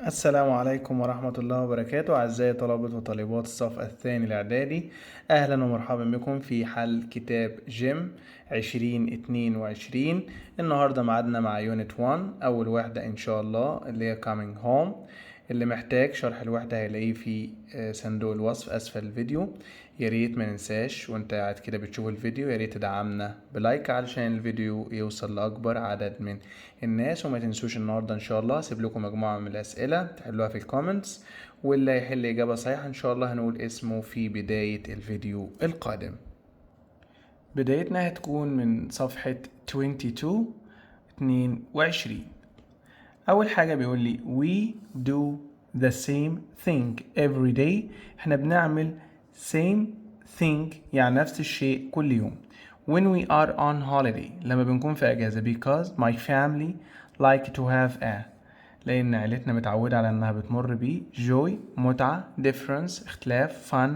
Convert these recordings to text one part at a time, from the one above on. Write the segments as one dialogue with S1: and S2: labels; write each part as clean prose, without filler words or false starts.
S1: السلام عليكم ورحمة الله وبركاته أعزائي طلبة وطالبات الصف الثاني الاعدادي. أهلا ومرحبا بكم في حل كتاب جيم 2022. النهاردة معادنا مع يونت 1 أول وحدة إن شاء الله اللي هي coming home. اللي محتاج شرح الوحدة هيلاقيه في صندوق الوصف أسفل الفيديو. يا ريت ما ننساش وانت قاعد كده بتشوف الفيديو يا ريت تدعمنا بلايك علشان الفيديو يوصل لأكبر عدد من الناس. وما تنسوش النهارده ان شاء الله هسيب لكم مجموعه من الاسئله تحلوها في الكومنتس، واللي هيحل اجابه صحيحه ان شاء الله هنقول اسمه في بدايه الفيديو القادم. بدايتنا هتكون من صفحه 22. اول حاجه بيقول لي we do the same thing every day. احنا بنعمل same thing يعني نفس الشيء كل يوم. when we are on holiday لما بنكون في اجازه because my family like to have a لان عيلتنا متعوده على انها بتمر ب joy متعه difference اختلاف fun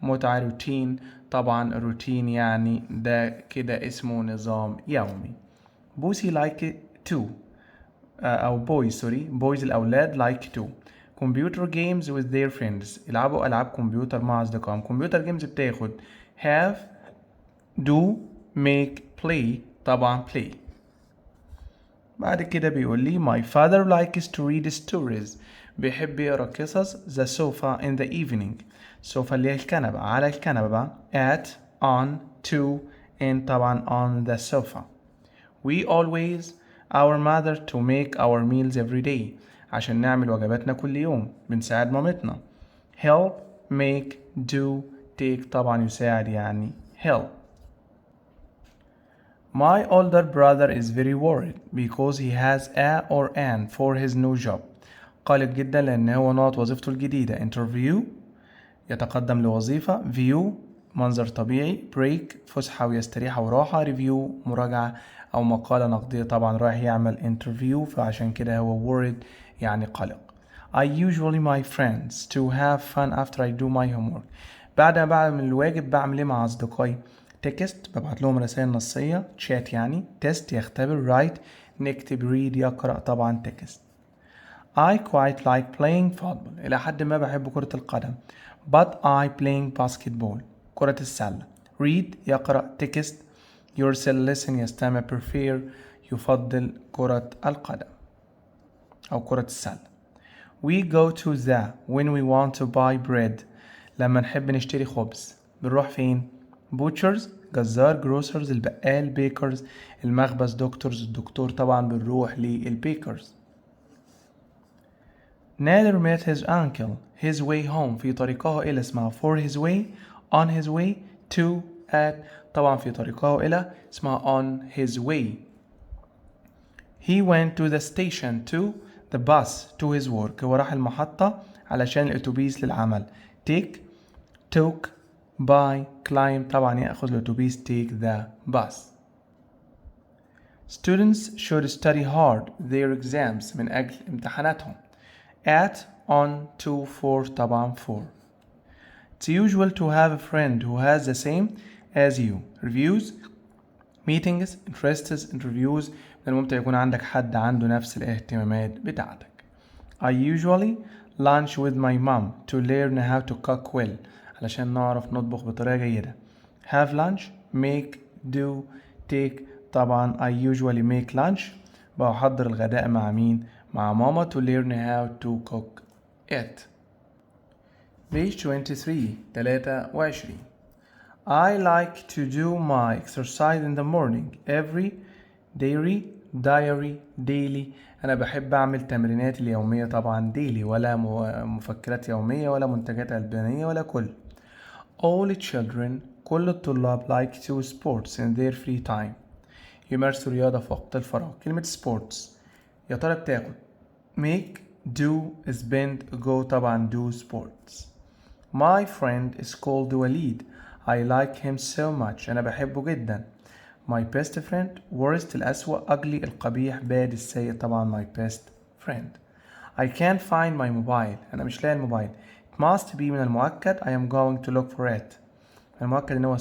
S1: متعه روتين. طبعا الروتين يعني ده كده اسمه نظام يومي. بوسي like to أو boys الأولاد like to computer games with their friends يلعبوا ألعاب كمبيوتر مع أصدقائهم. computer games بتاخد have do make play طبعا play. بعد كده بيقول لي my father likes to read stories بيحب يقرأ قصص the sofa in the evening sofa اللي هي الكنبة على الكنبة بقى at on to and طبعا on the sofa. We always our mother to make our meals every day عشان نعمل وجباتنا كل يوم بنساعد مامتنا. help make do take طبعا يساعد يعني help. My older brother is very worried because he has a or an for his new job. قلق جدا لأن هو ناقص وظيفته الجديدة. interview يتقدم لوظيفة. view منظر طبيعي. break فسحة ويستريح أو راحة. review مراجعة أو مقالة نقدية طبعا رايح يعمل interview فعشان كده هو worried يعني قلق. I usually my friends to have fun after I do my homework. بعد ما بعمل الواجب بعمل ايه مع أصدقائي؟ text ببعت لهم رسائل نصية chat يعني test يختبر write نكتب read يقرأ طبعا text. I quite like playing football إلى حد ما بحب كرة القدم but I playing basketball كرة السلة. read يقرأ text يرسل listen يستمع prefer يفضل كرة القدم أو كرة السلة. we go to the when we want to buy bread لما نحب نشتري خبز بنروح فين؟ butchers جزار groceries البقال bakers المخبز doctors الدكتور طبعا بنروح للبيكرز. نادر met his uncle his way home في طريقه إلى اسمها for his way on his way to at طبعا في طريقه إلى اسمها on his way. he went to the station to the bus to his work هو راح المحطة علشان الأتوبيس للعمل. take took buy climb طبعا يأخذ الأتوبيس take the bus. students should study hard their exams من أجل امتحاناتهم. at on to for طبعا for. it's usual to have a friend who has the same as you. reviews meetings interests interviews من الممتع يكون عندك حد عنده نفس الاهتمامات بتاعتك. I usually lunch with my mom to learn how to cook well علشان نعرف نطبخ بطريقة جيدة. have lunch make do take طبعا I usually make lunch بحضر الغداء مع مين؟ مع ماما to learn how to cook it. page 23. I like to do my exercise in the morning every diary daily. أنا بحب أعمل تمرينات اليومية طبعا daily ولا مفكرات يومية ولا منتجات ألبانية ولا كل. all children كل الطلاب like to sports in their free time يمارسوا رياضة في وقت الفراغ. كلمة sports يا ترى بتاخد make do spend go طبعا do sports. my friend is called وليد I like him so much أنا بحبه جدا. my best friend worst الأسوأ ugly القبيح bad السيء طبعا my best friend. I can't find my mobile أنا مش لاقي الموبايل. it must be من المؤكد I am going to look for it من المؤكد إن هو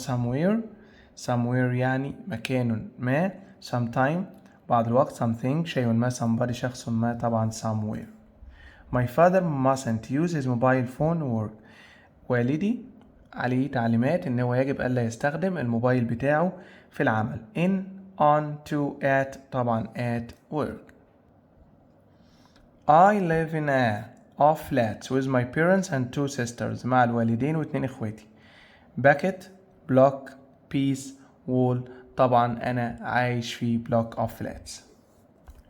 S1: somewhere يعني مكان ما sometime بعض الوقت something شيء ما somebody شخص ما طبعا somewhere. My father mustn't use his mobile phone work. والدي عليه تعليمات إن هو يجب ألا يستخدم الموبايل بتاعه في العمل. In, on, to, at طبعا at work. I live in a flat with my parents and 2 sisters. مع الوالدين و2 إخواتي. Bucket, block, piece, wall. طبعا أنا عايش في block of flats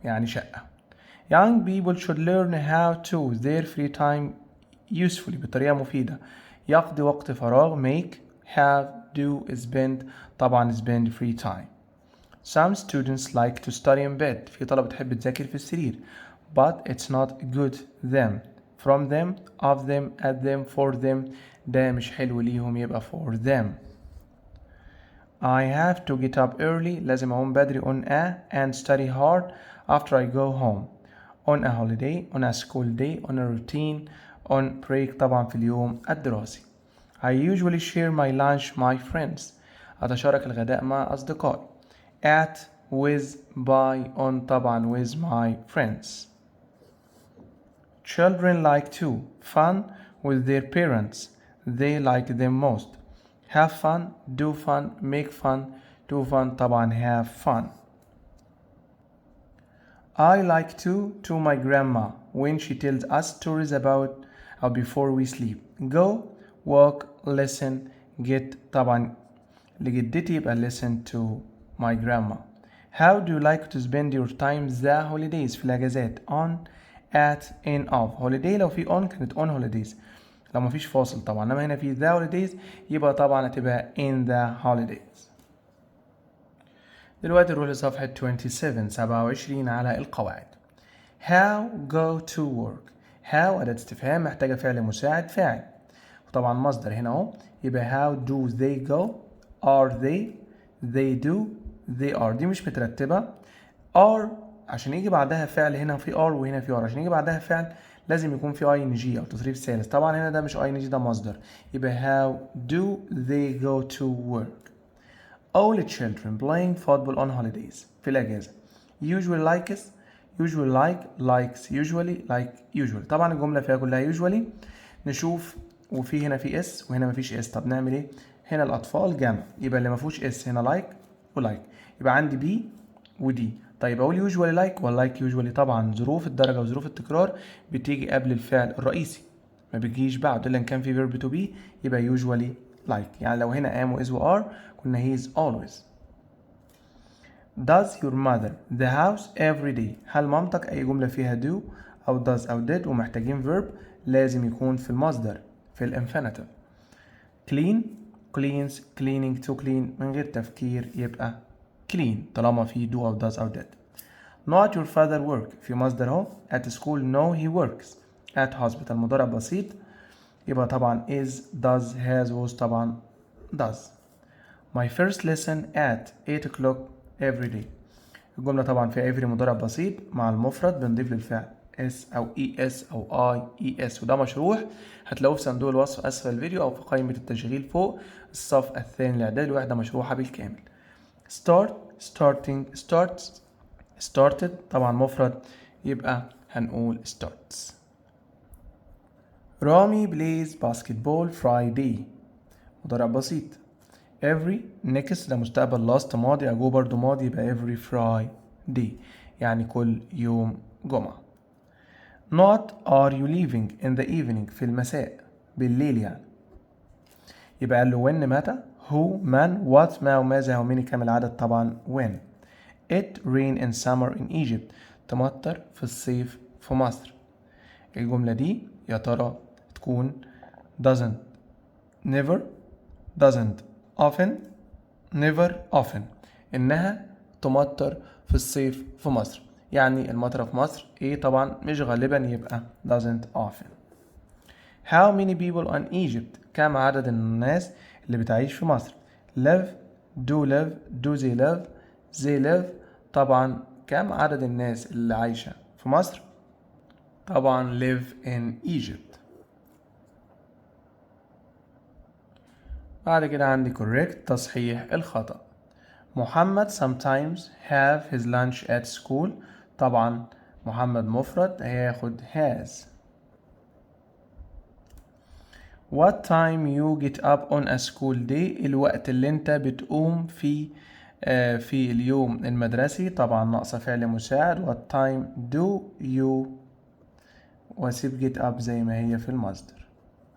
S1: يعني شقة. Young people should learn how to their free time usefully بطريقة مفيدة. يقضي وقت فراغ make, have, do, spend. طبعا spend free time. Some students like to study in bed. في طلبة تحب تذاكر في السرير. But it's not good them. From them, of them, at them, for them. ده مش حلو ليهم يبقى for them. I have to get up early. لازم أقوم بدري on a and study hard after I go home. On a holiday, on a school day, on a routine, on break طبعا في اليوم الدراسي. I usually share my lunch my friends. أتشارك الغداء مع أصدقائي. At, with, by, on طبعا with my friends. Children like to fun with their parents. They like them most. Have fun, do fun, make fun, do fun طبعا have fun. I like to my grandma when she tells us stories about or before we sleep. Go, walk, listen, get طبعا لجدتي يبقى listen to my grandma. How do you like to spend your time the holidays في الأجازات؟ On, at, in, of. holiday لو في on كانت on holidays لو مفيش فاصل طبعا، انما هنا في the holidays يبقى طبعا هتبقى in the holidays. دلوقتي نروح لصفحة 27 على القواعد. How go to work. How أداة استفهام محتاجة فعل مساعد فاعل، وطبعا مصدر هنا اهو يبقى how do they go are they do they are. دي مش مترتبة. are عشان يجي بعدها فعل هنا في are وهنا في are، عشان يجي بعدها فعل لازم يكون في ing او تصريف ثالث. طبعا هنا ده مش ing ده مصدر، يبقى how do they go to work. All children playing football on holidays في الأجازة. Usually likes usually likes usually. طبعا الجملة فيها كلها usually. نشوف وفي هنا في اس وهنا مفيش اس. طب نعمل ايه؟ هنا الأطفال جمع يبقى اللي مفيهوش اس هنا like ولايك، يبقى عندي بي ودي. طيب أقول usually like ولا like usually؟ طبعا ظروف الدرجة وظروف التكرار بتيجي قبل الفعل الرئيسي ما بتجيش بعد، إلا إن كان في verb to be يبقى usually like. يعني لو هنا am و is و are كنا he is always. Does your mother the house every day. هل مامتك أي جملة فيها do أو does أو did ومحتاجين verb لازم يكون في المصدر في الانفينيتيف. clean cleans cleaning to clean من غير تفكير يبقى clean طالما في do أو does أو did. Not your father work في مصدر اهو at school. No he works at hospital. مضارع بسيط يبقى طبعا is does has was طبعا does. My first lesson at 8 o'clock every day. الجملة طبعا فيها every مضارع بسيط مع المفرد بنضيف للفعل s أو es أو ies، وده مشروح هتلاقوه في صندوق الوصف أسفل الفيديو أو في قائمة التشغيل فوق. الصف الثاني الاعدادي الوحدة مشروحة بالكامل. start starting starts started طبعا مفرد يبقى هنقول starts. رامي plays basketball Friday مضارع بسيط. every next ده مستقبل last ماضي، ago برضو ماضي يبقى every Friday يعني كل يوم جمعة. not are you leaving in the evening في المساء بالليل يعني، يبقى قال له when متى، who من، what ما وماذا ومين كام العدد طبعا when. it rain in summer in Egypt تمطر في الصيف في مصر. الجملة دي يا ترى تكون doesn't never doesn't often never often إنها تمطر في الصيف في مصر، يعني المطر في مصر إيه طبعا مش غالبا يبقى doesn't often. How many people on Egypt كم عدد الناس اللي بتعيش في مصر. live do they live طبعا كم عدد الناس اللي عايشة في مصر. طبعا live in Egypt. بعد كده عندي correct تصحيح الخطأ. محمد sometimes have his lunch at school. طبعا محمد مفرد هياخد has. What time you get up on a school day؟ الوقت اللي انت بتقوم فيه في اليوم المدرسي. طبعا ناقصة فعل مساعد. What time do you، واسيب get up زي ما هي في المصدر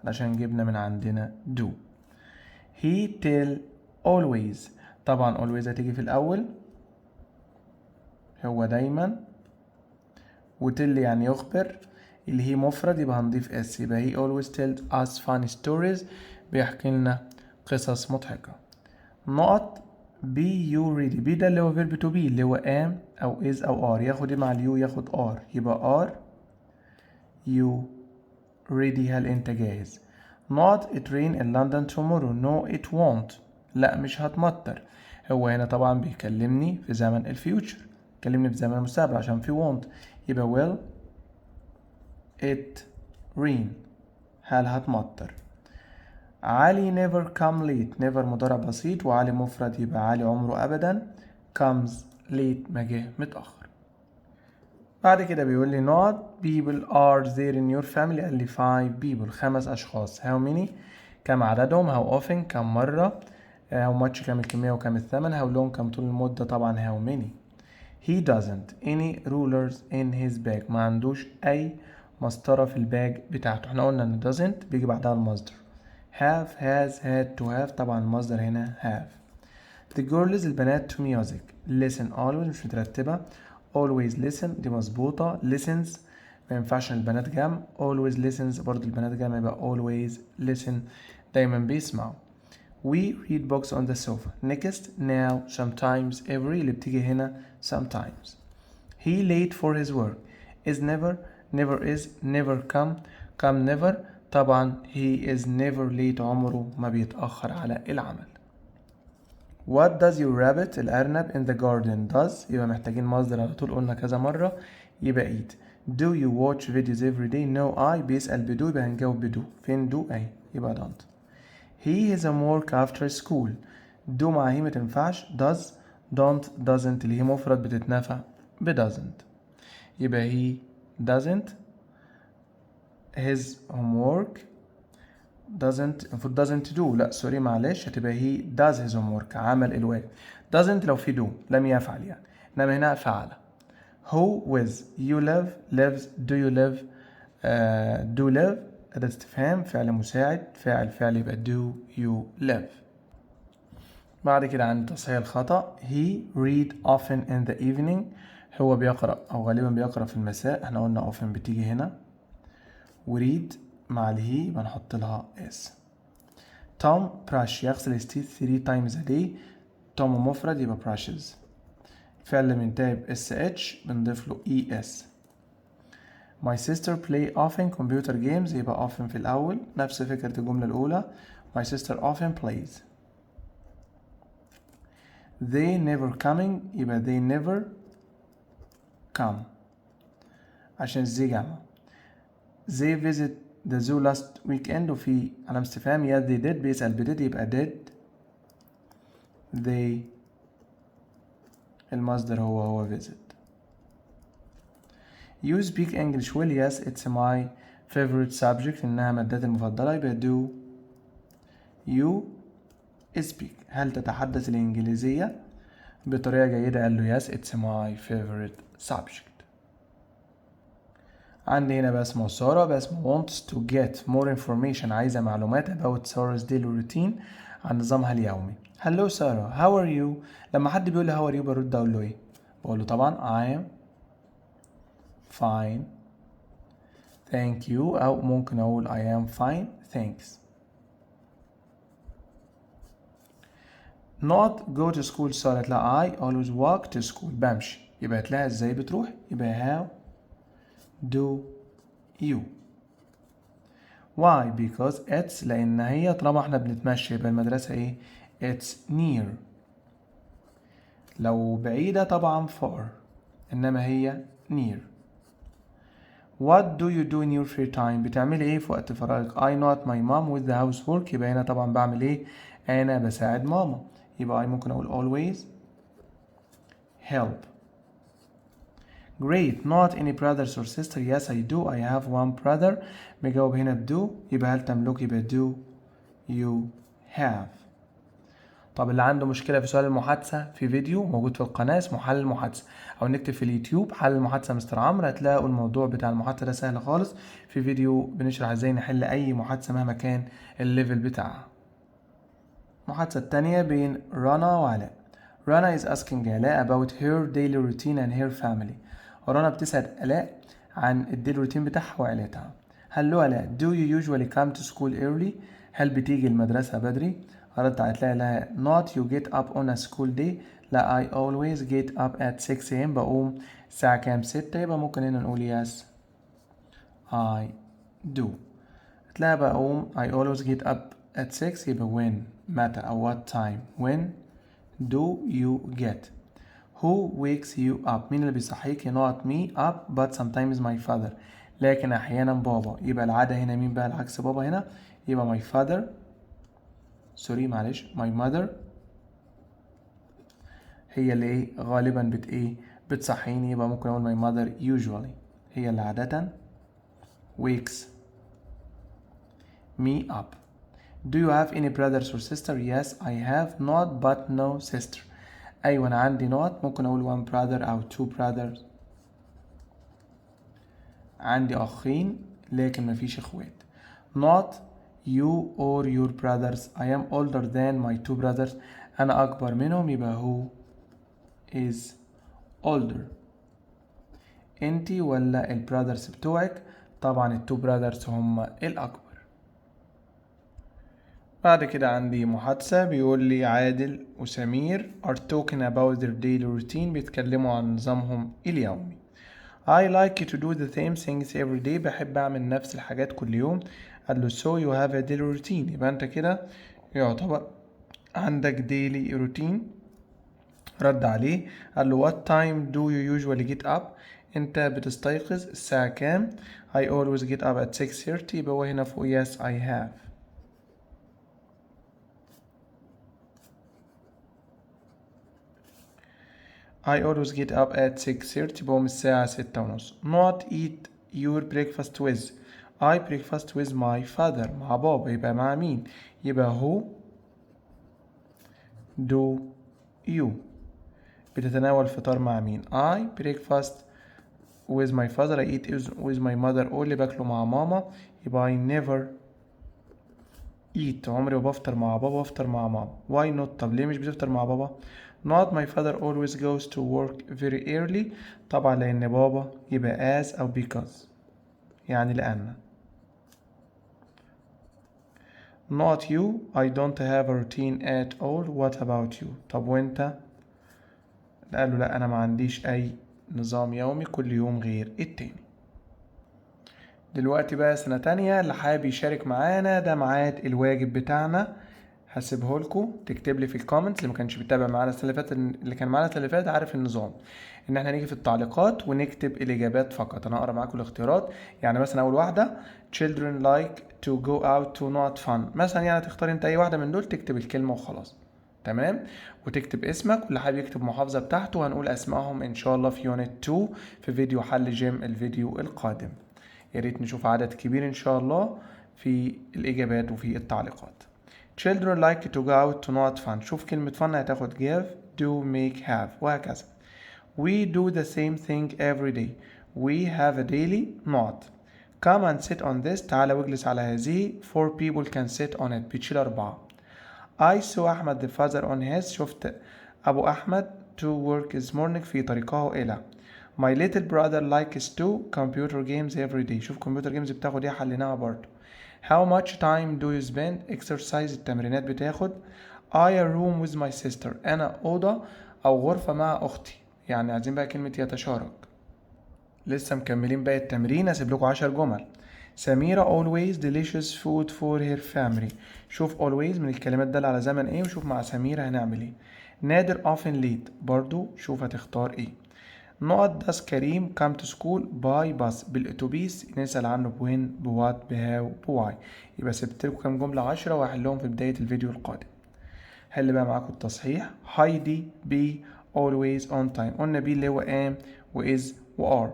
S1: عشان جبنا من عندنا do. He tell always، طبعا always هتيجي في الأول، هو دايما، وتل يعني يخبر، اللي هي مفرد يبقى هنضيف اس، يبقى he always tells us funny stories، بيحكي لنا قصص مضحكة. نقط be you ready، be ده اللي هو verb to be اللي هو am أو is أو are، ياخد ايه مع اليو؟ ياخد are، يبقى are you ready، هل انت جاهز؟ not it rain in London tomorrow، no it won't، لا مش هتمطر. هو هنا طبعا بيكلمني في زمن الفيوتشر، كلمني في زمن المستقبل عشان في won't، يبقى will it rain، هل هتمطر؟ علي never come late، never مضارع بسيط وعلي مفرد يبقى علي عمره أبدا comes late ما جه متأخر. بعد كده بيقول لي not people are there in your family، قال لي 5 people 5 أشخاص. how many كم عددهم، how often كم مرة، how much كم الكمية وكم الثمن، how long كم طول المدة، طبعا how many. he doesn't any rulers in his bag، ما عندوش أي مسطرة في الباج بتاعته. احنا قلنا ان doesn't بيجي بعدها المصدر have has had to have، طبعا المصدر هنا have. the girls البنات to music listen always مش مترتبة، always listen دي مظبوطة، listens ما ينفعش البنات جمع، always listens برضو البنات جمع يبقى always listen دايما بيسمعوا. we read books on the sofa next now sometimes every اللي بتيجي هنا sometimes. he late for his work is never never is never come never، طبعا he is never late عمره ما بيتأخر على العمل. what does your rabbit الأرنب in the garden does، يبقى محتاجين مصدر على طول، قلنا كذا مرة يبقى eat. do you watch videos every day؟ no I بيسأل بدو يبقى هنجاوب بدو، فين دو؟ أي يبقى don't. he has homework after school do مع هي ما تنفعش، does don't doesn't اللي هي مفرد بتتنفع ب doesn't، يبقى he doesn't his homework doesn't، المفروض doesn't do، لا سوري معلش هتبقى he does his homework عمل الواجب. doesn't لو في do لم يفعل يعني، انما هنا فعل. who with you live lives do you live do live أداة استفهام فعل مساعد فاعل يبقى do you live. بعد كده عندي تصحيح الخطأ he read often in the evening، هو بيقرأ أو غالبا بيقرأ في المساء، احنا قلنا often بتيجي هنا، وريد مع الهي بنحط لها اس. توم براش يغسل his teeth 3 times a day، توم مفرد يبقى brushes، الفعل اللي بينتهي ب sh بنضيف له es. my sister play often computer games يبقى often في الأول نفس فكرة الجملة الأولى my sister often plays. they never coming يبقى they never come عشان زي جمع. they visit the zoo last weekend وفي علامة استفهام yes they did بيسأل بدid يبقى did they، المصدر هو visit. you speak English well yes it's my favorite subject إنها مادتي المفضلة يبقى do you speak، هل تتحدث الإنجليزية بطريقة جيدة؟ قال له yes it's my favorite subject. عندي هنا بسمة وسارة، بسمة wants to get more information عايزة معلومات about Sarah's daily routine عن نظامها اليومي. hello سارة how are you، لما حد بيقول لي how are you برد أقول له إيه؟ بقول له طبعا I am fine thank you، أو ممكن أقول I am fine thanks. not go to school سارة لا I always walk to school بمشي، يبقى تلاقي ازاي بتروح يبقى how do you. why because it's لأن هي طالما احنا بنتمشى يبقى المدرسة ايه it's near، لو بعيدة طبعا far إنما هي near. what do you do in your free time بتعملي ايه في وقت فراغك؟ I not my mom with the housework يبقى هنا طبعا بعمل ايه؟ أنا بساعد ماما، يبقى I ممكن أقول always help. Great. Not any brothers or sister. Yes I do. I have one brother. بجاوب هنا بدو، يبقى هل تملك، يبقى do you have. طب اللي عنده مشكلة في سؤال المحادثة في فيديو موجود في القناة اسمه حل المحادثة، أو نكتب في اليوتيوب حل المحادثة مستر عمرو، هتلاقوا الموضوع بتاع المحادثة ده سهل خالص. في فيديو بنشرح ازاي نحل أي محادثة مهما كان الليفل بتاعها. المحادثة التانية بين رنا وعلاء. رنا is asking علاء about her daily routine and her family. رنا بتسأل علاء عن الديلي روتين بتاعها وعيلتها. هلو علاء do you usually come to school early؟ هل بتيجي المدرسة بدري؟ ردت على لها not you get up on a school day. لا I always get up at 6 a.m. بقوم الساعة كام؟ 6. يبقى ممكن هنا نقول yes I do. هتلاقي بقوم I always get up at 6 يبقى when متى أو what time. when do you get. who wakes you up؟ مين اللي بيصحيك؟ not me up but sometimes my father. لكن أحيانا بابا. يبقى العادة هنا مين بقى العكس بابا هنا؟ يبقى my father سوري معلش my mother هي اللي ايه غالبا بتصحيني. يبقى ممكن اقول my mother usually هي اللي عادة wakes me up. Do you have any brothers or sister؟ Yes I have not but no sister. أيوة أنا عندي not ممكن أقول one brother أو two brothers. عندي أخين لكن مفيش إخوات. not you or your brothers. I am older than my two brothers. أنا أكبر منهم. يبقى who is older. انتي ولا البرادرز بتوعك؟ طبعا التو برادرز هم الأكبر. بعد كده عندي محادثة بيقول لي عادل وسمير are talking about their daily routine. بيتكلموا عن نظامهم اليومي. I like to do the same things every day. بحب أعمل نفس الحاجات كل يوم. قال له so you have a daily routine. يبقى أنت كده يعتبر عندك daily routine. رد عليه قال له what time do you usually get up؟ أنت بتستيقظ الساعة كام؟ I always get up at 6:30. يبقى هو هنا فوق yes I have. I always get up at 6:30. بقوم الساعة 6:30. not eat your breakfast with. I breakfast with my father. مع بابا. يبقى مع مين؟ يبقى who do you بتتناول الفطار مع مين؟ I breakfast with my father. I eat with my mother only. باكله مع ماما. يبقى I never eat. عمري ما بفطر مع بابا، بفطر مع ماما. why not؟ طب ليه مش بتفطر مع بابا؟ not my father always goes to work very early. طبعا لأن بابا. يبقى as أو because يعني لأن. not you. I don't have a routine at all. what about you؟ طب وانت؟ قال له لا أنا ما عنديش أي نظام يومي، كل يوم غير التاني. دلوقتي بقى سنة تانية اللي حابب يشارك معانا ده ميعاد الواجب بتاعنا. هسيبه لكم تكتب لي في الكومنتس. اللي ما كانش بيتابع معانا السنة اللي فاتت، اللي كان معانا السنة اللي فاتت عارف النظام ان احنا نيجي في التعليقات ونكتب الاجابات فقط. انا هقرا معاكم الاختيارات. يعني مثلا اول واحدة children like to go out to not fun مثلا، يعني تختار انت اي واحدة من دول تكتب الكلمة وخلاص. تمام. وتكتب اسمك، واللي حابب يكتب محافظة بتاعته وهنقول اسمائهم ان شاء الله في يونت 2 في فيديو حل جيم الفيديو القادم. يا ريت نشوف عدد كبير ان شاء الله في الاجابات وفي التعليقات. children like to go out to not fun. شوف كلمة fun هتاخد give do make have وهكذا. we do the same thing every day. we have a daily not. come and sit on this. تعالى واجلس على هذه. 4 people can sit on it. بتشيل 4. I saw أحمد the father on his. شفت أبو أحمد to work this morning في طريقه إلى. My little brother likes to computer games every day. شوف computer games بتاخد ايه حليناها برضه. How much time do you spend exercise؟ التمرينات بتاخد. I a room with my sister. أنا أوضة أو غرفة مع أختي. يعني عايزين بقى كلمة يتشارك. لسه مكملين باقي التمرين. هسيب لكم 10 جمل. سميرة always delicious food for her family. شوف always من الكلمات دالة على زمن ايه، وشوف مع سميرة هنعمل ايه. نادر often late. برضو شوف هتختار ايه. نقط does كريم come to school by bus. بالاتوبيس نسأل عنه بوين بوات بهاو بواي. يبقى سبت لكم كام جملة 10 وهحلهم في بداية الفيديو القادم. حل بقى معاكم التصحيح. هايدي بي always on time. قلنا بي اللي هو am و is و are.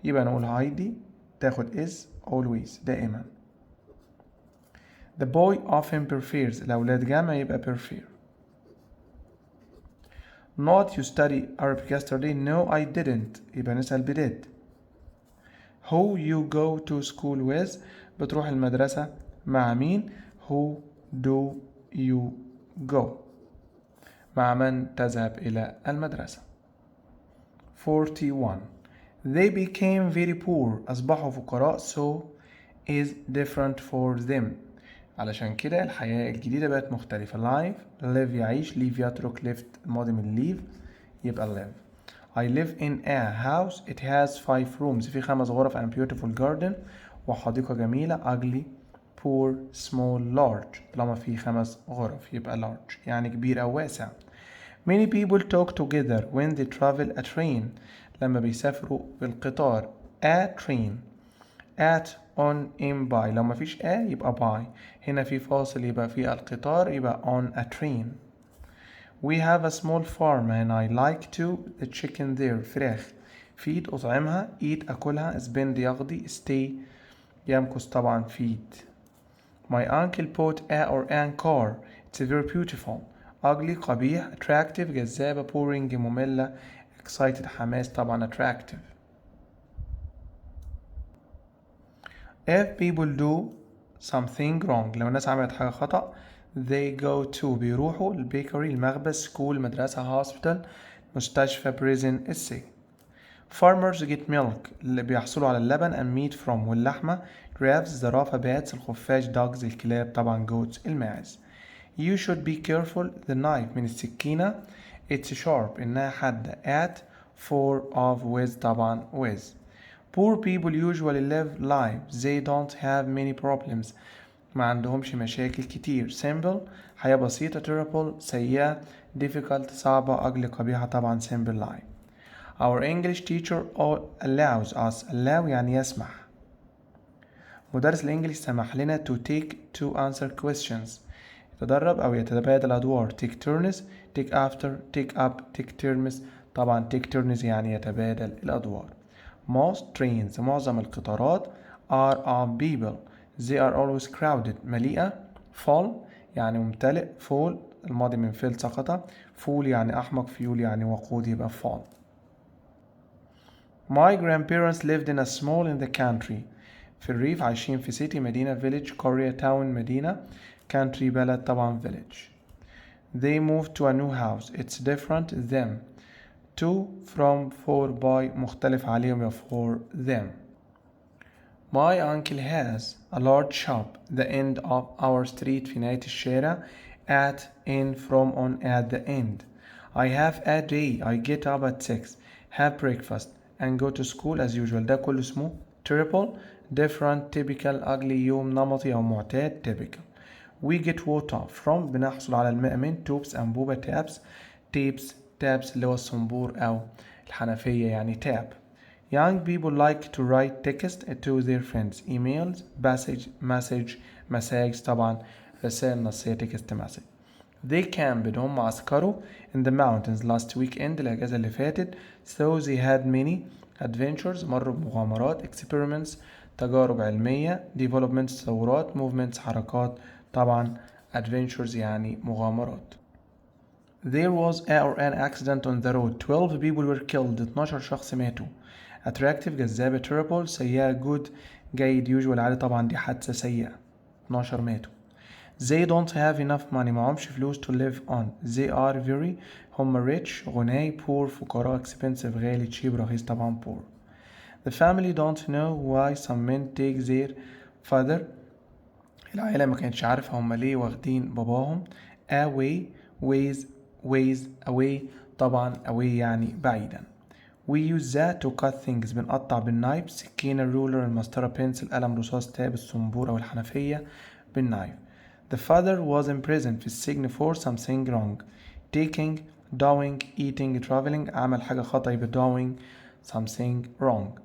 S1: يبقى نقول هايدي تاخد is always دائما. The boy often prefers. الأولاد جمع يبقى prefer. Not you study Arabic yesterday. No I didn't. يبقى نسأل بدid. Who you go to school with. بتروح المدرسة مع مين؟ Who do you go. مع من تذهب إلى المدرسة. 41. They became very poor. أصبحوا فقراء so is different for them. علشان كده الحياة الجديدة بقت مختلفة. live يعيش, leave يترك, left الماضي من leave يبقى live. I live in a house. It has 5 rooms. في 5 غرف and beautiful garden وحديقة جميلة. ugly, poor, small, large. طالما في 5 غرف يبقى large يعني كبير أو واسع. Many people talk together when they travel a train. لما بيسافروا بالقطار. a train. at, on, in, by. لو مفيش a يبقى by. هنا في فاصل يبقى في القطار يبقى on a train. We have a small farm and I like to the chicken there. فراخ. feed أطعمها. eat أكلها. spend يقضي. stay يمكث طبعا feed. My uncle bought a or an car. It's very beautiful. ugly قبيح. attractive جذابة. boring مملة. excited حماس طبعا attractive. If people do something wrong. لو الناس عملت حاجة خطأ they go to بيروحوا البيكري المخبز school مدرسة hospital مستشفى prison السجن. Farmers get milk اللي بيحصلوا على اللبن and meat from واللحمة. giraffes زرافة. bats الخفاش. dogs الكلاب طبعا. goats الماعز. You should be careful. the knife من السكينة. it's sharp إنها حادة. at for of with طبعا with. Poor people usually live lives they don't have many problems. ما عندهمش مشاكل كتير. simple حياة بسيطة. terrible سيئة. difficult صعبة. ugly قبيحة طبعا simple life. Our English teacher allows us. allow يعني يسمح. مدرس الإنجليزي سمح لنا to answer questions. يتدرب أو يتبادل أدوار. take turns. take after. take up. take turns. طبعا take turns يعني يتبادل الأدوار. Most trains معظم القطارات are of people. They are always crowded مليئة. full يعني ممتلئ. full الماضي من fill سقط. fool يعني أحمق. fuel يعني وقود يبقى full. My grandparents lived in a small in the country. في الريف عايشين في city مدينة village قرية town مدينة country بلد طبعا village. They moved to a new house. It's different them. to from for by مختلف عليهم يا for them. My uncle has a large shop the end of our street في نهاية الشارع. at in from on at the end. I have a day. I get up at 6. have breakfast and go to school as usual. ده كله اسمه terrible. different typical ugly يوم نمطي أو معتاد typical. We get water from بنحصل على الماء من tubes أنبوبة taps. taps اللي هو الصنبور أو الحنفية يعني tap. Young people like to write text to their friends. emails message طبعا رسائل نصية text message. They camped هم عسكروا in the mountains last weekend الأجازة اللي فاتت. so they had many adventures مروا بمغامرات. experiments تجارب علمية. developments تطورات. movements حركات طبعا adventures يعني مغامرات. There was an accident on the road. 12 people were killed. 12 شخص ماتوا. attractive جذابة. terrible سيئة. good جيد. usual عادي طبعا دي حادثة سيئة. 12 ماتوا. They don't have enough money. معهمش فلوس to live on. They are very هم rich غني. poor فقراء. expensive غالي. cheap رخيص طبعا poor. The family don't know why some men take their father. العائلة ما كانتش عارفة هم ليه واخدين باباهم. ways away طبعا away يعني بعيدا. We use that to cut things بنقطع بالنايف. سكينة. ruler المسطرة. pencil قلم رصاص. تاب الصنبور أو الحنفية بالنايف. The father was imprisoned في السجن for something wrong. taking doing eating traveling عمل حاجة خطأ يبقى doing something wrong.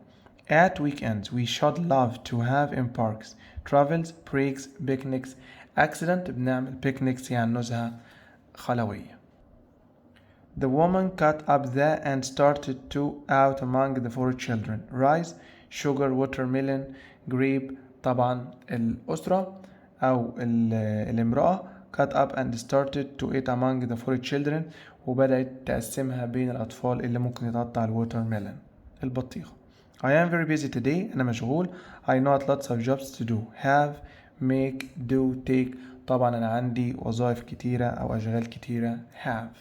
S1: At weekends we should love to have in parks. travels breaks picnics. accident بنعمل picnics يعني نزهة خلوية. The woman cut up the and started to out among the four children. Rice, sugar, watermelon, grape. طبعا الأسرة أو الامرأة cut up and started to eat among the four children وبدأت تقسمها بين الأطفال اللي ممكن يتقطع الووترميلون البطيخة. I am very busy today. أنا مشغول. I know lots of jobs to do. Have, make, do, take. طبعا أنا عندي وظائف كتيرة أو أشغال كتيرة. Have.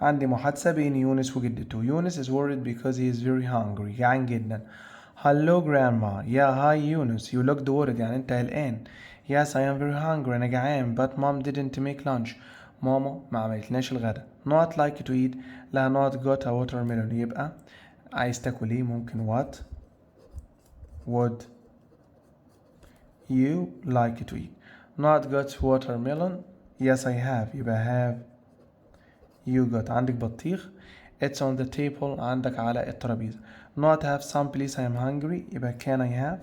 S1: عندي محادثة بين يونس وجدته. يونس is worried because he is very hungry. جعان جدا. Hello grandma. Yeah, hi Yunus. You looked worried. يعني أنت قلقان. Yes, I am very hungry. أنا جعان. But mom didn't make lunch. ماما ما عملتناش الغدا. Not like to eat. لا not got a watermelon. يبقى عايز تاكل ايه؟ ممكن what would you like to eat. Not got watermelon. Yes, I have. يبقى have you got. عندك بطيخ. It's on the table. عندك على الترابيزة. Not have some please I am hungry. يبقى can I have.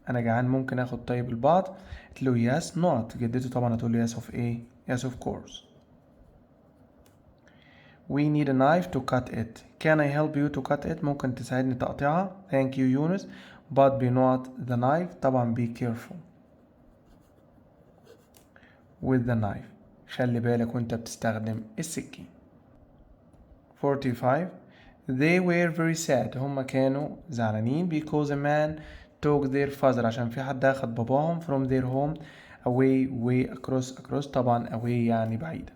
S1: أنا جعان ممكن آخد طيب البعض. قلت له yes not. جدته طبعا هتقول له yes of ايه؟ Yes of course. We need a knife to cut it. Can I help you to cut it? ممكن تساعدني تقطيعها. Thank you يونس. But be not the knife. طبعا be careful with the knife. خلي بالك وانت بتستخدم السكين. 45. They were very sad. هم كانوا زعلانين because a man took their father. عشان في حد أخد باباهم from their home away across. طبعا away يعني بعيد.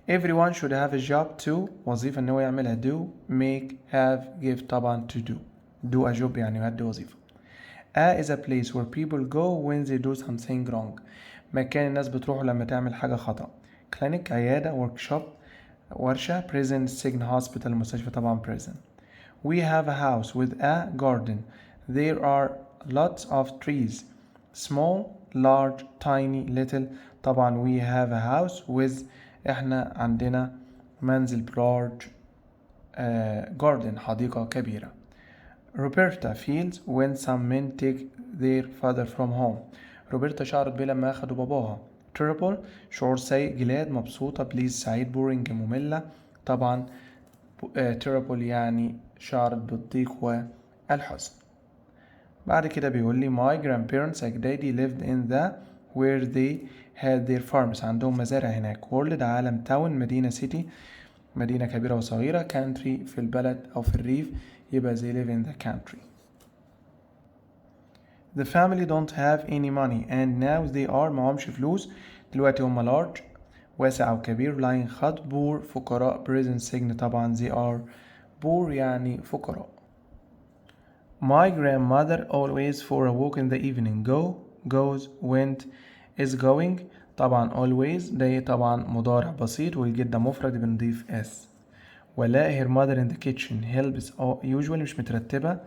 S1: Everyone should have a job too. وظيفة إن هو يعملها do, make, have, give. طبعا to do. Do a job يعني يؤدي وظيفة. A is a place where people go when they do something wrong. مكان الناس بتروح لما تعمل حاجة خطأ. clinic عيادة. workshop ورشة. prison سجن. hospital مستشفى. طبعا prison. We have a house with a garden. There are lots of trees. small, large, tiny, little. طبعا we have a house with. احنا عندنا منزل large garden حديقة كبيرة. روبرتا feels when some men take their father from home. روبرتا شعرت بيه لما أخدوا باباها. terrible شعور سيء. جلاد. مبسوطة. please سعيد. boring مملة. طبعا terrible يعني شعرت بالضيق والحزن. بعد كده بيقول لي my grandparents أجدادي lived in the where they had their farms. عندهم مزارع هناك. world عالم. town مدينة. city مدينة كبيرة وصغيرة. country في البلد أو في الريف. يبقى they live in the country. The family don't have any money and now they are. معهمش فلوس دلوقتي. هم large واسع أو كبير. lying خط. poor فقراء. prison سجن. طبعا they are poor يعني فقراء. My grandmother always for a walk in the evening. go goes. went is going. طبعا always ده طبعا مضارع بسيط والجدة مفرد بنضيف s. ولا her mother in the kitchen helps usually مش مترتبة.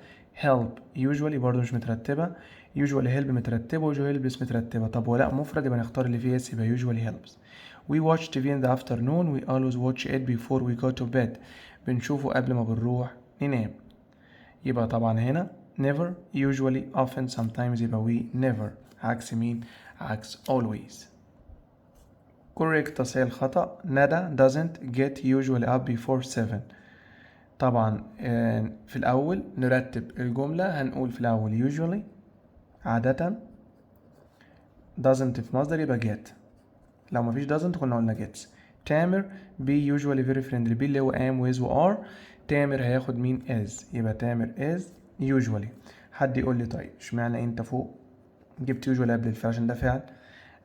S1: help usually برضو مش مترتبة. usually help مترتبة. usually helps مترتبة. طب ولا مفرد يبقى نختار اللي فيه s يبقى usually helps. We watch TV in the afternoon. We always watch it before we go to bed. بنشوفه قبل ما بنروح ننام. يبقى طبعا هنا never usually often sometimes يبقى we never. عكس مين؟ عكس always. correct تصحيح الخطأ. ندى doesn't get usually up before 7. طبعا في الأول نرتب الجملة. هنقول في الأول usually عادة. doesn't في مصدر يبقى get. لو مفيش doesn't كنا قلنا gets. تامر be usually very friendly. be اللي هو am with و are. تامر هياخد مين؟ is. يبقى تامر is usually. حد يقول لي طيب اشمعنى انت فوق جبت usually قبل الفعل؟ عشان ده فعل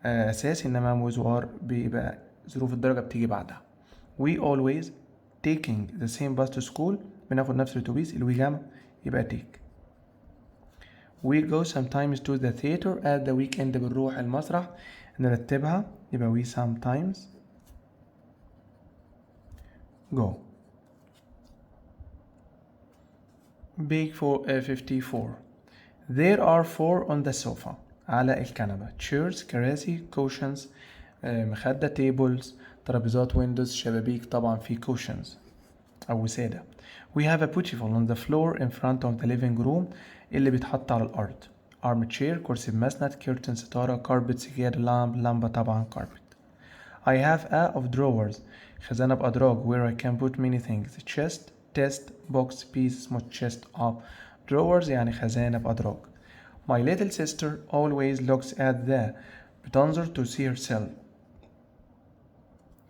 S1: اساسي. انما am with و are بيبقى ظروف الدرجة بتيجي بعدها. we always taking the same bus to school. بناخد نفس الاتوبيس. الوي جمع يبقى take. we go sometimes to the theater at the weekend. بنروح المسرح. نرتبها يبقى we sometimes go. Big 54. There are 4 on the sofa. على الكنبة. chairs كراسي. cushions مخدة. tables ترابيزات. windows شبابيك. طبعا في cushions أو وسادة. We have a beautiful on the floor in front of the living room. اللي بيتحط على الأرض. armchair كرسي بمسند. curtain ستارة. carpet سجادة. lamp لمبة. طبعا carpet. I have a of drawers خزانة بأدراج where I can put many things chest test box piece اسمه chest of drawers يعني خزانة بأدراج. My little sister always looks at the بتنظر to see herself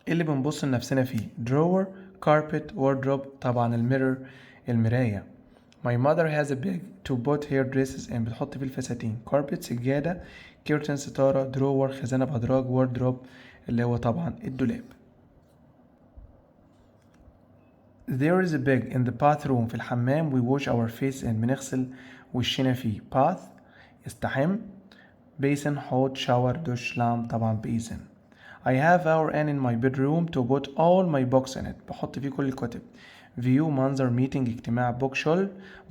S1: اللي بنبص لنفسنا فيه drawer carpet wardrobe طبعا المراية. My mother has a bag to put her dresses in بتحط فيه الفساتين carpet سجادة curtain ستارة drawer خزانة بأدراج wardrobe اللي هو طبعا الدولاب. There is a bag in the bathroom في الحمام we wash our face in بنغسل وشنا فيه bath يستحم basin حوض shower دش لام طبعا basin. I have our N in my bedroom to put all my books in it بحط فيه كل الكتب view منظر meeting اجتماع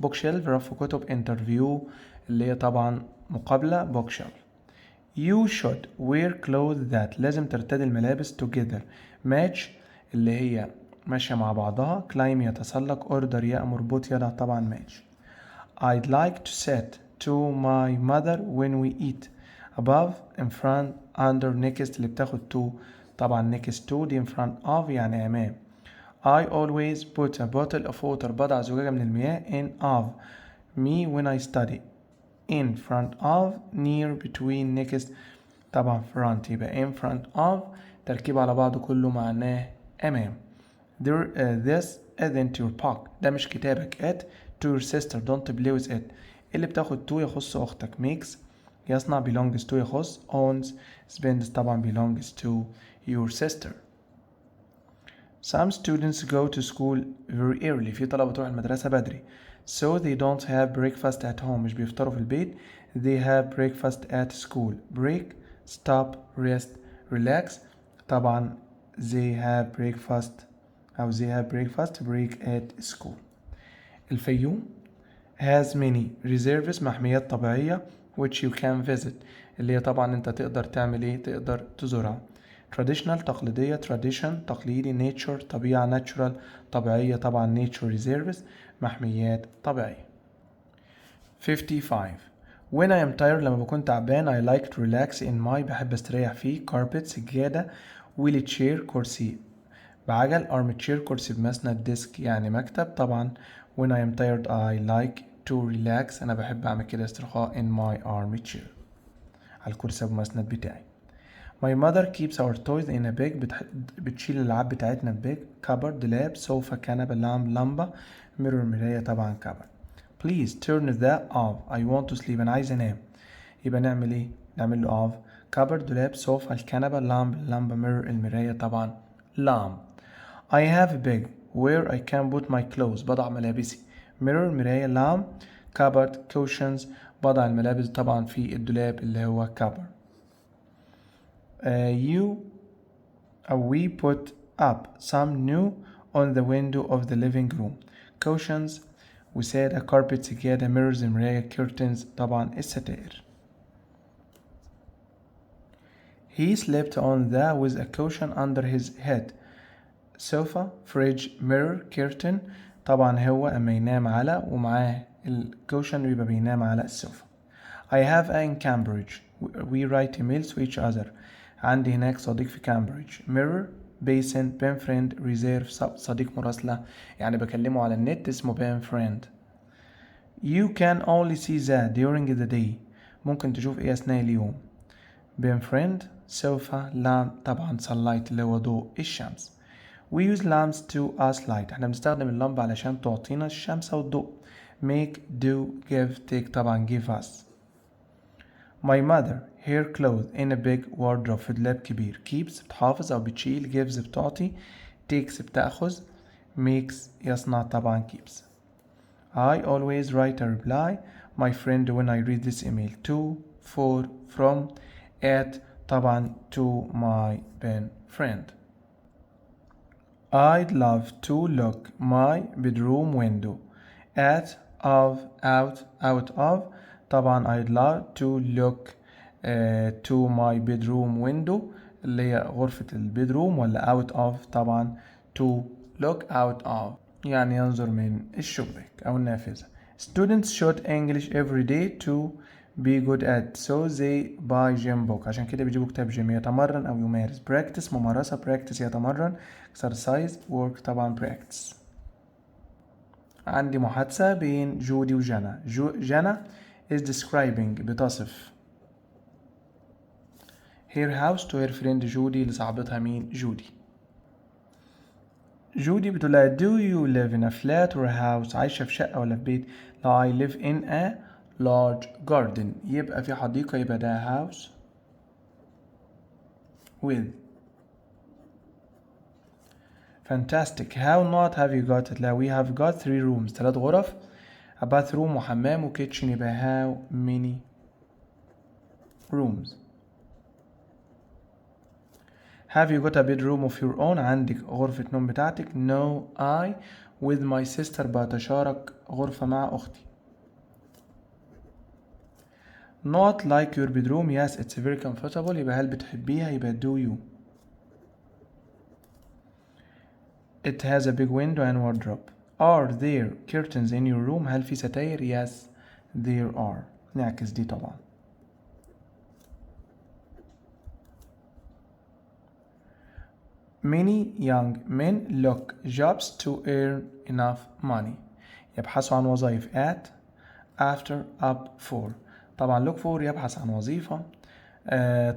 S1: bookshelf رف كتب interview اللي هي طبعا مقابلة bookshelf. You should wear clothes that لازم ترتدي الملابس together match اللي هي ماشية مع بعضها climb يتسلق order يأمر put يضع طبعا match. I'd like to sit to my mother when we eat above in front under next اللي بتاخد to طبعا next to دي in front of يعني أمام. I always put a bottle of water بضع زجاجة من المياه in of me when I study in front of near between next طبعا front يبقى in front of تركيب على بعضه كله معناه أمام. This isn't your book ده مش كتابك it to your sister don't play with it اللي بتاخد to يخص أختك makes يصنع belongs to يخص owns spends طبعا belongs to your sister. Some students go to school very early في طلبة تروح المدرسة بدري so they don't have breakfast at home مش بيفطروا في البيت they have breakfast at school break stop rest relax طبعا they have breakfast أو they have breakfast break at school. الفيوم has many reserves محميات طبيعية which you can visit اللي هي طبعا انت تقدر تعمل ايه تقدر تزورها. traditional تقليدية tradition تقليدي nature طبيعة natural طبيعية طبعا nature reserves محميات طبيعية. 55 when I am tired لما بكون تعبان I like to relax in my بحب استريح فيه carpet سجادة wheel chair كرسي بعجل armchair كرسي بمسند ديسك يعني مكتب طبعا when I am tired I like to relax أنا بحب أعمل كده استرخاء in my armchair على الكرسي بمسند بتاعي. My mother keeps our toys in a bag بتشيل الألعاب بتاعتنا في bag cupboard دولاب sofa كنبة لمبة mirror مراية طبعا cupboard. Please turn that off I want to sleep أنا عايز أنام يبقى نعمل إيه؟ نعمل له off cupboard دولاب sofa الكنبة لمبة mirror المراية طبعا lamp. I have a bag where I can put my clothes بضع ملابسي mirror مراية lamp cupboard cushions بضع الملابس طبعا في الدولاب اللي هو cupboard. We put up some new on the window of the living room cushions وسادة carpet سجادة mirrors مراية curtains طبعا الستائر. He slept on the with a cushion under his head sofa fridge mirror curtain طبعا هو أما ينام على ومعاه الكوشن بيبقى بينام على السوفا. I have in Cambridge we write emails to each other عندي هناك صديق في كامبريدج mirror basin pen friend reserve صديق مراسلة يعني بكلمه على النت اسمه pen friend. You can only see that during the day ممكن تشوف ايه أثناء اليوم pen friend sofa lamp طبعا sunlight اللي هو ضوء الشمس. We use lamps to us light احنا بنستخدم اللمبة علشان تعطينا الشمس والضوء make do give take طبعا give us. My mother her clothes in a big wardrobe في دولاب كبير keeps بتحافظ أو بتشيل gives بتعطي takes بتأخذ makes يصنع طبعا keeps. I always write a reply my friend when I read this email to for from at طبعا to my pen friend. I'd love to look my bedroom window at of out of طبعا I'd love to look to my bedroom window اللي هي غرفة البيدروم ولا out of طبعا to look out of يعني ينظر من الشباك أو النافذة. Students should English every day to be good at so they buy gym book. عشان كده بيجيبوا كتاب جيم. يتمرن أو يمارس. practice ممارسة. practice يتمرن. exercise work طبعا practice. عندي محادثة بين جودي وجانا. جانا is describing بتصف her house to her friend جودي لصاحبتها مين؟ جودي. جودي بتقولها do you live in a flat or a house؟ عايشة في شقة ولا في بيت؟ لا I live in a large garden. يبقى في حديقة، يبقى ده house with. fantastic. how not have you got it؟ لا we have got 3 rooms 3 غرف. a bathroom وحمام وكيتشن. يبقى how many rooms؟ have you got a bedroom of your own؟ عندك غرفة نوم بتاعتك. no I with my sister بتشارك غرفة مع أختي. not like your bedroom. yes it's very comfortable. يبقى هل بتحبيها؟ يبقى do you. it has a big window and wardrobe. are there curtains in your room؟ هل في ستاير؟ yes there are. نعكس دي طبعا. many young men look jobs to earn enough money. يبحثوا عن وظائف at after up for. طبعا look for يبحث عن وظيفة.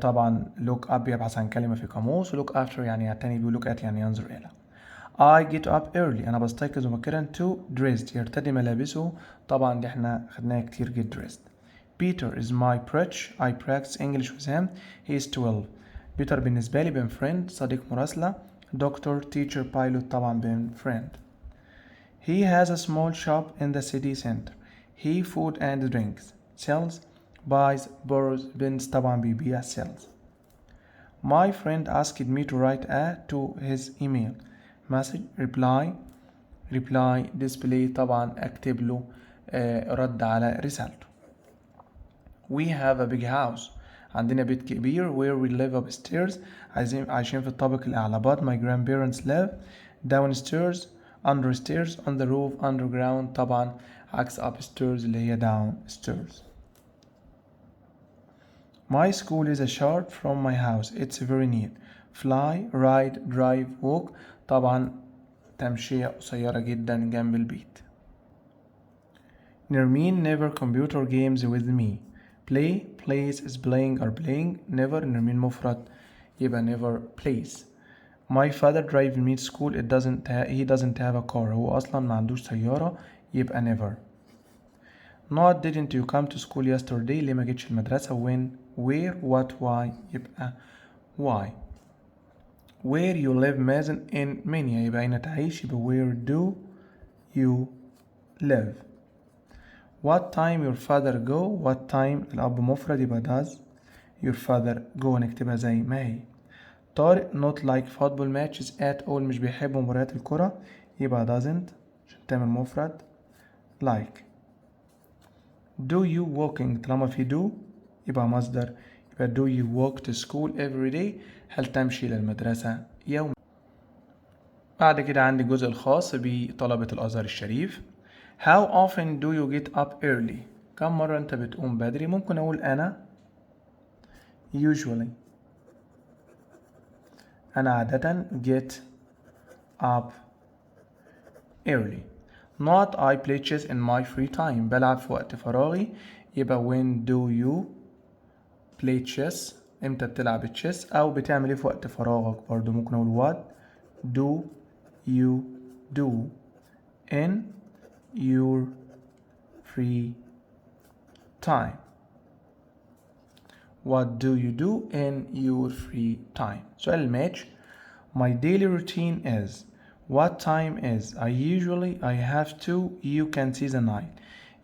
S1: طبعا look up يبحث عن كلمة في قاموس. و look after يعني يعتني بيه. look at يعني ينظر إلى. I get up early. أنا بستيقظ مبكرا. to dressed يرتدي ملابسه. طبعا دي احنا خدناها كتير. get dressed. Peter is my crutch. I practice English with him. He is 12. بيتر بالنسبة لي بين friend صديق مراسلة. doctor teacher pilot طبعا بين friend. He has a small shop in the city center. He food and drinks. sells buys borrows bins طبعا بيبيع sells. My friend asked me to write to his email message reply display طبعا اكتب له رد على رسالته. We have a big house. عندنا بيت كبير. where we live upstairs. عايشين في الطابق الأعلى. but my grandparents live downstairs understairs on the roof underground. طبعا عكس upstairs اللي هي downstairs. My school is a short from my house. It's very neat. fly ride drive walk. طبعا تمشية قصيرة جدا جنب البيت. نرمين never computer games with me. play plays is playing or playing. never نرمين مفرد يبقى never plays. My father drives me to school. he doesn't have a car. هو أصلا ما عندوش سيارة يبقى never. not didn't you come to school yesterday؟ ليه ما جيتش المدرسة؟ when where what why يبقى why. where you live مازن in منيا يبقى أين تعيش يبقى where do you live. what time your father go؟ what time الأب مفرد يبقى does your father go نكتبها زي ما هي. طارق not like football matches at all مش بيحب مباريات الكرة يبقى doesn't عشان تعمل مفرد like. do you walking طالما في do يبقى مصدر يبقى do you walk to school every day؟ هل تمشي للمدرسة يوم. بعد كده عندي الجزء الخاص بطلبة الأزهر الشريف. how often do you get up early؟ كم مرة أنت بتقوم بدري؟ ممكن أقول أنا usually أنا عادة get up early. not I play chess in my free time بلعب في وقت فراغي يبقى when do you play chess؟ امتى بتلعب تشيس او بتعمل ايه في وقت فراغك؟ برضو ممكن اقول what do you do in your free time. what do you do in your free time. سؤال الماتش. my daily routine is what time is I have to you can see the night.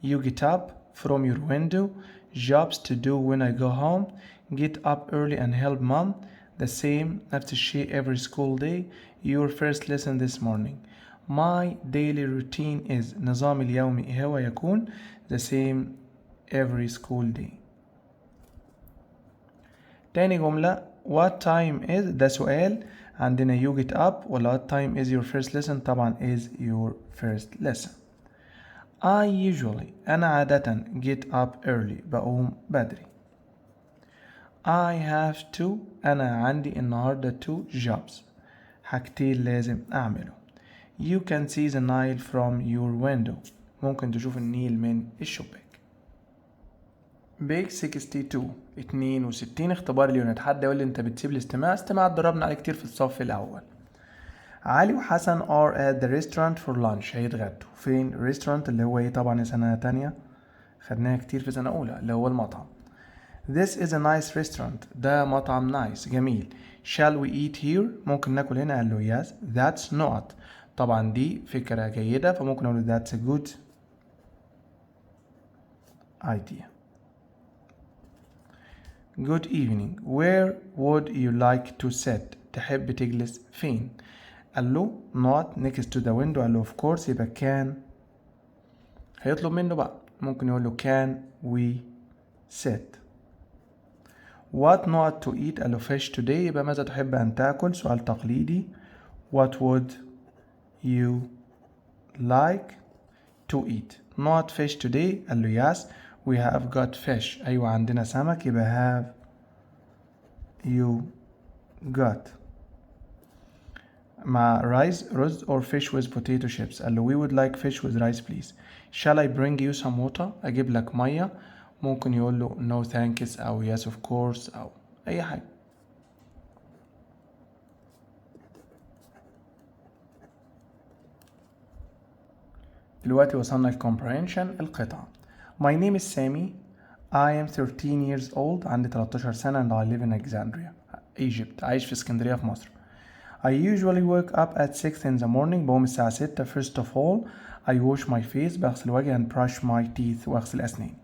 S1: you get up from your window. jobs to do when I go home. get up early and help mom. the same نفس الشيء every school day. your first lesson this morning. my daily routine is نظام اليومي هو يكون the same every school day. تاني جملة what time is ده سؤال عندنا you get up ولا what time is your first lesson؟ طبعا is your first lesson. I usually أنا عادة get up early بقوم بدري. I have to أنا عندي النهاردة two jobs حاجتين لازم أعمله. You can see the Nile from your window ممكن تشوف النيل من الشباك. بيج 62 اختبار اليونت. حد يقول لي انت بتسيب الاستماع؟ استماع اتدربنا عليه كتير في الصف الاول. علي وحسن are at the restaurant for lunch هيتغدوا فين؟ restaurant اللي هو ايه طبعا سنة تانية خدناها كتير في سنة اولى اللي هو المطعم. This is a nice restaurant ده مطعم nice جميل. Shall we eat here ممكن ناكل هنا؟ قال له yes that's not طبعا دي فكرة جيدة فممكن اقول that's a good idea. Good evening. Where would you like to sit? تحب تجلس فين؟ قال له not next to the window. قال له of course يبقى can هيطلب منه بقى ممكن يقول له can we sit. What not to eat؟ قال له fish today. يبقى ماذا تحب أن تأكل؟ سؤال تقليدي. What would you like to eat? Not fish today. قال له yes we have got fish. أيوة عندنا سمك. يبقى have you got. مع rice رز or fish with potato chips. قال له we would like fish with rice please. Shall I bring you some water؟ أجيب لك مية. ممكن يقول له no thanks أو yes of course أو أي حاجة. دلوقتي وصلنا ل comprehension القطعة. My name is Sammy. I am 13 years old. عندي 13 سنة and I live in Alexandria, Egypt. عايش في اسكندرية في مصر. I usually wake up at 6 in the morning. بقوم الساعة 6. First of all, I wash my face. بغسل وجهي and brush my teeth. وأغسل أسناني.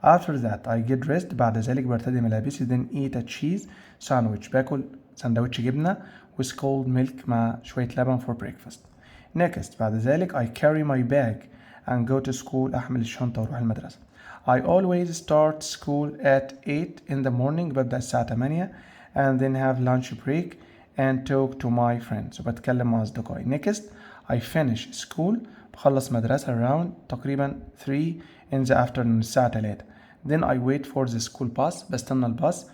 S1: After that, I get dressed. بعد ذلك برتدي ملابسي. Then eat a cheese sandwich. باكل سندوتش جبنة with cold milk مع شوية لبن for breakfast. Next, بعد ذلك I carry my bag and go to school. أحمل الشنطة وأروح المدرسة. I always start school at 8 in the morning. ببدأ الساعة 8 and then have lunch break and talk to my friends. وبتكلم مع أصدقائي. Next, I finish school. بخلص مدرسة around تقريبا 3 in the afternoon الساعة 3. Then I wait for the school bus. بستنى الباص.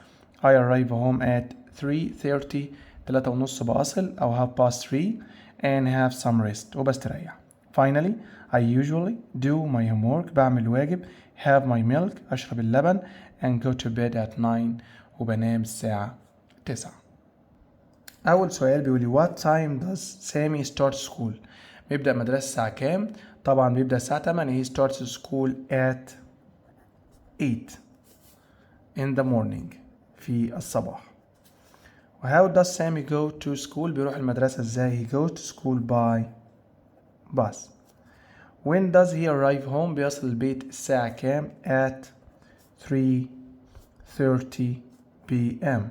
S1: I arrive home at 3:30. 3:30 بأصل أو half past 3 and have some rest. وبستريح. Finally, I usually do my homework. بعمل واجب. Have my milk. أشرب اللبن and go to bed at 9. وبنام الساعة 9. أول سؤال بيقول لي what time does Sammy start school؟ بيبدأ مدرسة الساعة كام؟ طبعا بيبدأ الساعة 8. He starts school at 8 in the morning في الصباح. How does Sammy go to school؟ بيروح المدرسة ازاي؟ He goes to school by bus. When does he arrive home؟ بيصل البيت الساعة كام؟ at 3:30 p.m.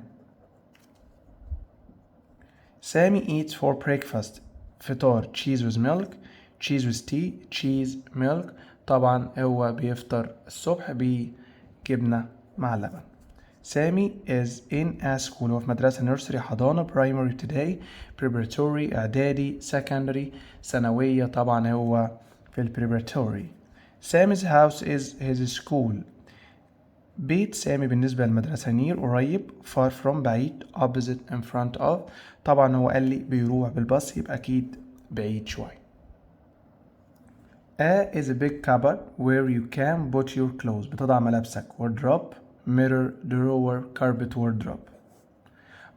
S1: Sammy eats for breakfast. فطار cheese with milk, cheese with tea, cheese, milk. طبعا هو بيفطر الصبح بجبنة مع لبن. Sammy is in a school. هو في مدرسة nursery حضانة primary ابتدائي preparatory اعدادي secondary ثانوية. طبعا هو في preparatory. Sammy's house is his school. بيت سامي بالنسبة للمدرسة near قريب far from بعيد opposite in front of. طبعا هو قال لي بيروح بالباص يبقى أكيد بعيد شوي. A is a big cupboard where you can put your clothes. بتضع ملابسك. wardrobe mirror drawer carpet wardrobe.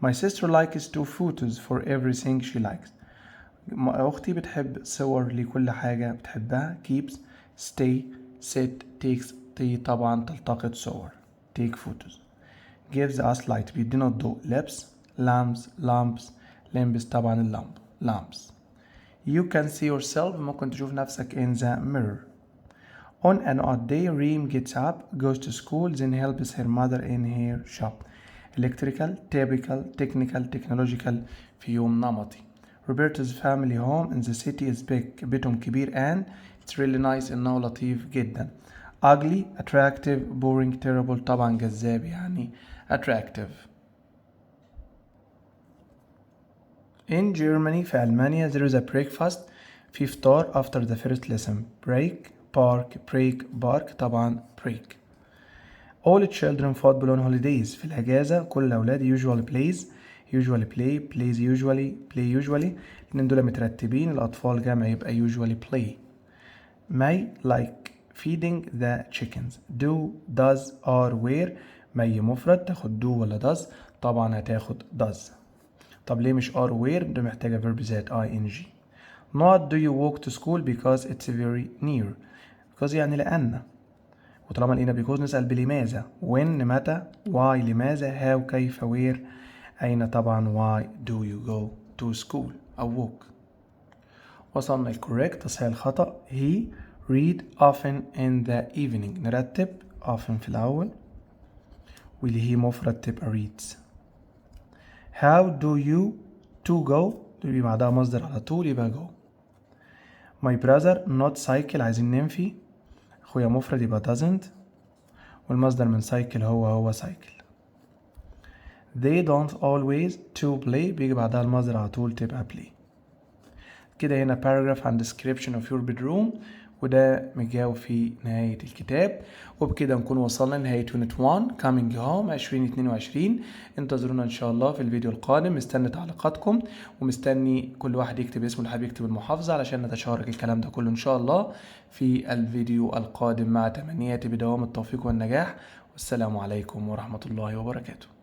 S1: My sister likes to photos for everything she likes. أختي بتحب صور لكل حاجة بتحبها. keeps stay sit takes طبعا تلتقط صور take photos. gives us light بيدينا الضوء. lips lamps lamps طبعا اللمب lamps. you can see yourself ممكن تشوف نفسك in the mirror. on an odd day Reem gets up goes to school then helps her mother in her shop. electrical typical technical technological في يوم نمطي. Roberto's family home in the city is big. بيتهم كبير and it's really nice إنه لطيف جدا. ugly attractive boring terrible طبعا جذاب يعني attractive. in Germany في ألمانيا there is a breakfast في فطار after the first lesson. break park break بارك طبعا break. All children football on holidays. في الأجازة كل الأولاد usually plays usually الاتنين دول مترتبين، الأطفال جمع يبقى usually play. may like feeding the chickens. do does are where. may مفرد تاخد do ولا does؟ طبعا هتاخد does. طب ليه مش are where؟ ده محتاجة verb ذات ing. not do you walk to school because it's very near. because يعني لأن، وطالما لقينا because نسأل بلماذا. when متى. why لماذا. how كيف. where أين. طبعا why do you go to school أو walk. وصلنا الكوريكت تصحيح الخطأ. he read often in the evening. نرتب often في الأول، واللي هي مفرد تبقى reads. how do you to go تبقى بعدها مصدر على طول يبقى go. my brother not cycle عايزين ننفي، أخويا مفرد يبقى doesn't، والمصدر من cycle هو cycle. they don't always to play بيجي بعدها المصدر على طول تبقى play. كده هنا paragraph عن description of your bedroom، وده مجاوب في نهاية الكتاب. وبكده نكون وصلنا لنهاية unit 1 coming home 2022. انتظرونا ان شاء الله في الفيديو القادم. مستني تعليقاتكم، ومستني كل واحد يكتب اسمه اللي حابب يكتب المحافظة علشان نتشارك الكلام ده كله ان شاء الله في الفيديو القادم، مع تمنياتي بدوام التوفيق والنجاح. والسلام عليكم ورحمة الله وبركاته.